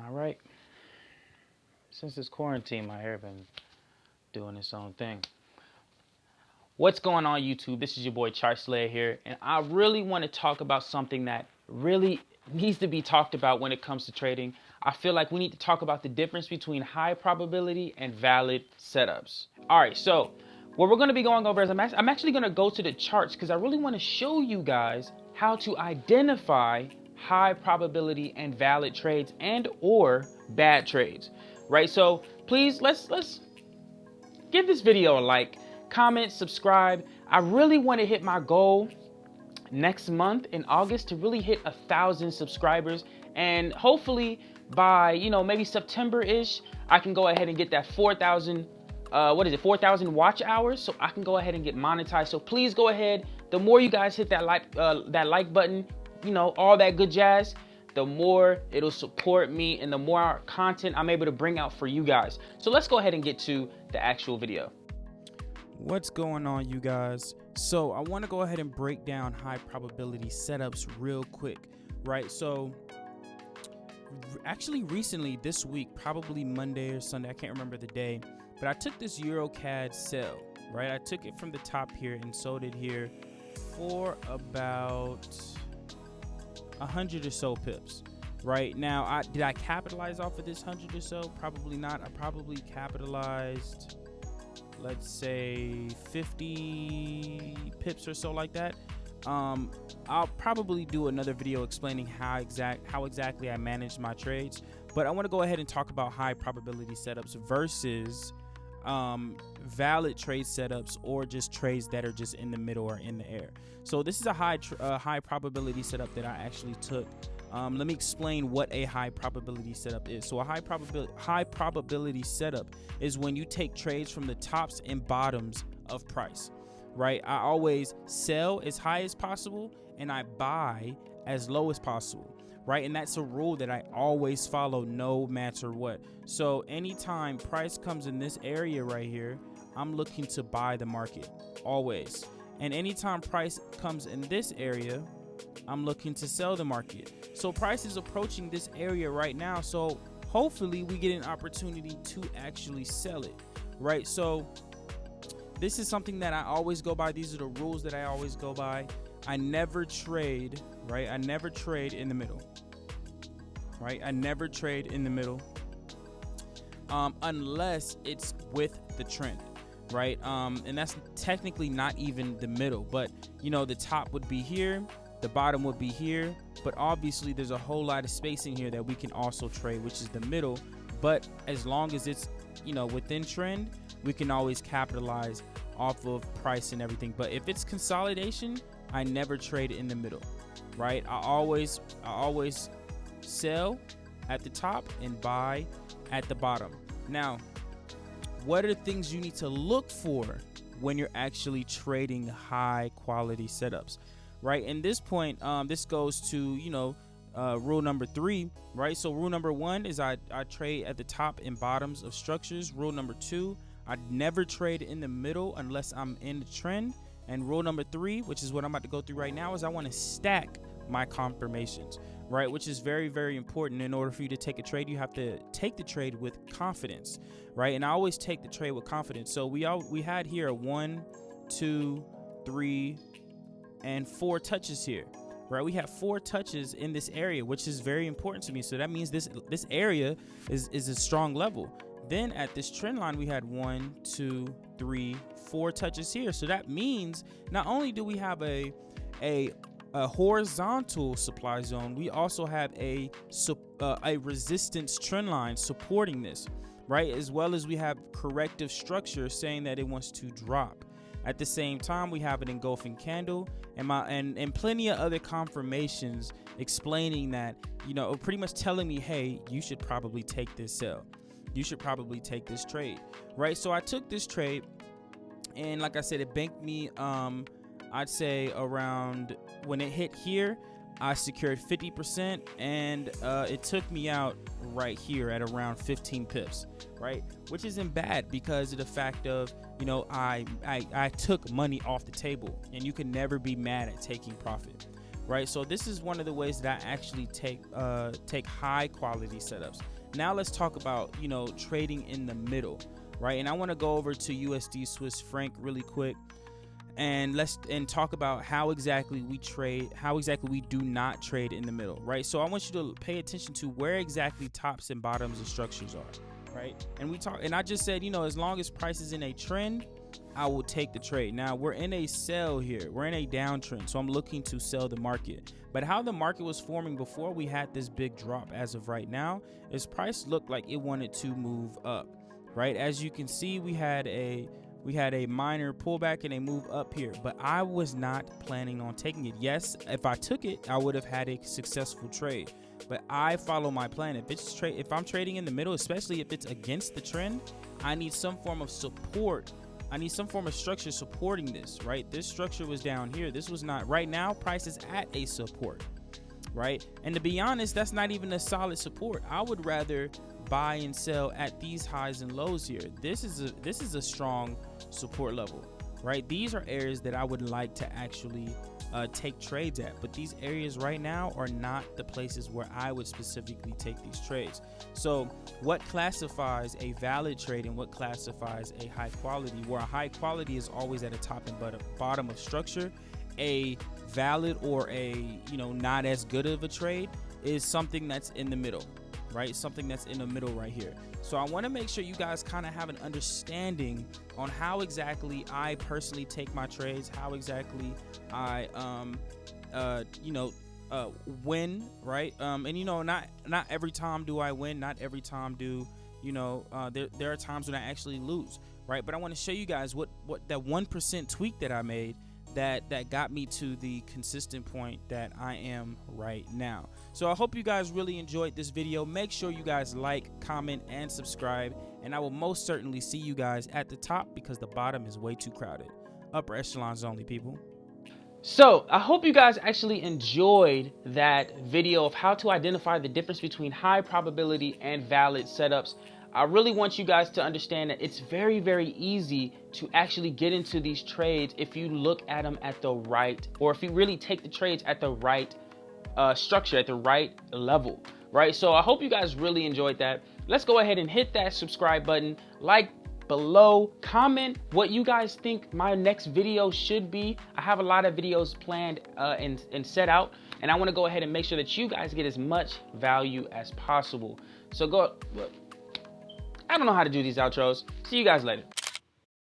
Am I right? Since this quarantine, my hair been doing its own thing. What's going on, YouTube? This is your boy Chart Slayer here, and I really want to talk about something that really needs to be talked about when it comes to trading. I feel like we need to talk about the difference between high probability and valid setups. All right, so what we're going to be going over is I'm actually going to go to the charts because I really want to show you guys how to identify high probability and valid trades and or bad trades, right? So please let's give this video a like, comment, subscribe. I really want to hit my goal next month in August to really hit 1,000 subscribers, and hopefully by maybe September-ish I can go ahead and get that 4,000 4,000 watch hours, so I can go ahead and get monetized. So please go ahead. The more you guys hit that like button, all that good jazz, the more it'll support me and the more content I'm able to bring out for you guys. So let's go ahead and get to the actual video. What's going on, you guys? So I want to go ahead and break down high probability setups real quick, right? So actually recently this week, probably Monday or Sunday, I can't remember the day, but I took this EuroCAD sell, right? I took it from the top here and sold it here for about 100 or so pips. Right now, did I capitalize off of this 100 or so? Probably not. I probably capitalized, let's say 50 pips or so, like that. I'll probably do another video explaining how exactly I manage my trades, but I want to go ahead and talk about high probability setups versus valid trade setups, or just trades that are just in the middle or in the air. So this is a high probability setup that I actually took. Let me explain what a high probability setup is. So a high probability setup is when you take trades from the tops and bottoms of price, right? I always sell as high as possible and I buy as low as possible, right? And that's a rule that I always follow no matter what. So anytime price comes in this area right here, I'm looking to buy the market, always. And anytime price comes in this area, I'm looking to sell the market. So price is approaching this area right now, so hopefully we get an opportunity to actually sell it, right? So this is something that I always go by. These are the rules that I always go by. I never trade, right? I never trade in the middle, right? I never trade in the middle unless it's with the trend, right? And that's technically not even the middle, but the top would be here, the bottom would be here, but obviously there's a whole lot of space in here that we can also trade, which is the middle. But as long as it's within trend, we can always capitalize off of price and everything. But if it's consolidation, I never trade in the middle, right? I always sell at the top and buy at the bottom. Now, what are the things you need to look for when you're actually trading high quality setups, right? And this point, this goes to rule number 3, right? So rule number 1 is I trade at the top and bottoms of structures. Rule number 2, I never trade in the middle unless I'm in the trend. And rule number 3, which is what I'm about to go through right now, is I want to stack my confirmations, right? Which is very, very important. In order for you to take a trade, you have to take the trade with confidence, right? And I always take the trade with confidence. So we had here a 1, 2, 3, and 4 touches here, right? We have 4 touches in this area, which is very important to me. So that means this area is a strong level. Then at this trend line, we had 1, 2, 3, 4 touches here. So that means not only do we have a horizontal supply zone, we also have a resistance trend line supporting this, right? As well as we have corrective structure saying that it wants to drop. At the same time, we have an engulfing candle and plenty of other confirmations explaining that, pretty much telling me, hey, you should probably take this sell. You should probably take this trade, right? So I took this trade, and like I said, it banked me, I'd say around, when it hit here, I secured 50%, and it took me out right here at around 15 pips, right? Which isn't bad because of the fact of, I took money off the table, and you can never be mad at taking profit, right? So this is one of the ways that I actually take high quality setups. Now let's talk about, you know, trading in the middle, right? And I want to go over to USD Swiss franc really quick, and let's talk about how exactly we trade, how exactly we do not trade in the middle, right? So I want you to pay attention to where exactly tops and bottoms of structures are, right? And I just said, you know, as long as price is in a trend, I will take the trade. Now we're in a sell here, we're in a downtrend, so I'm looking to sell the market. But how the market was forming before we had this big drop as of right now is price looked like it wanted to move up, right? As you can see, we had a minor pullback and a move up here, but I was not planning on taking it. Yes, if I took it, I would have had a successful trade, but I follow my plan. If I'm trading in the middle, especially if it's against the trend, I need some form of support. I need some form of structure supporting this, right? This structure was down here. This was not. Right now, price is at a support, right? And to be honest, that's not even a solid support. I would rather buy and sell at these highs and lows here. This is a strong support level, right? These are areas that I would like to actually take trades at, but these areas right now are not the places where I would specifically take these trades. So what classifies a valid trade and what classifies a high quality? Where a high quality is always at a top and bottom of structure, a valid or a, you know, not as good of a trade is something that's in the middle, right? Something that's in the middle right here. So I want to make sure you guys kind of have an understanding on how exactly I personally take my trades, how exactly I win, right? And you know, not every time do I win, not every time do, you know, there are times when I actually lose, right? But I want to show you guys what that 1% tweak that I made that got me to the consistent point that I am right now. So I hope you guys really enjoyed this video. Make sure you guys like, comment, and subscribe, and I will most certainly see you guys at the top because the bottom is way too crowded. Upper echelons only, people. So I hope you guys actually enjoyed that video of how to identify the difference between high probability and valid setups. I really want you guys to understand that it's very, very easy to actually get into these trades if you look at them at the right, or if you really take the trades at the right structure, at the right level, right? So I hope you guys really enjoyed that. Let's go ahead and hit that subscribe button, like below, comment what you guys think my next video should be. I have a lot of videos planned and set out, and I want to go ahead and make sure that you guys get as much value as possible. So I don't know how to do these outros. See you guys later.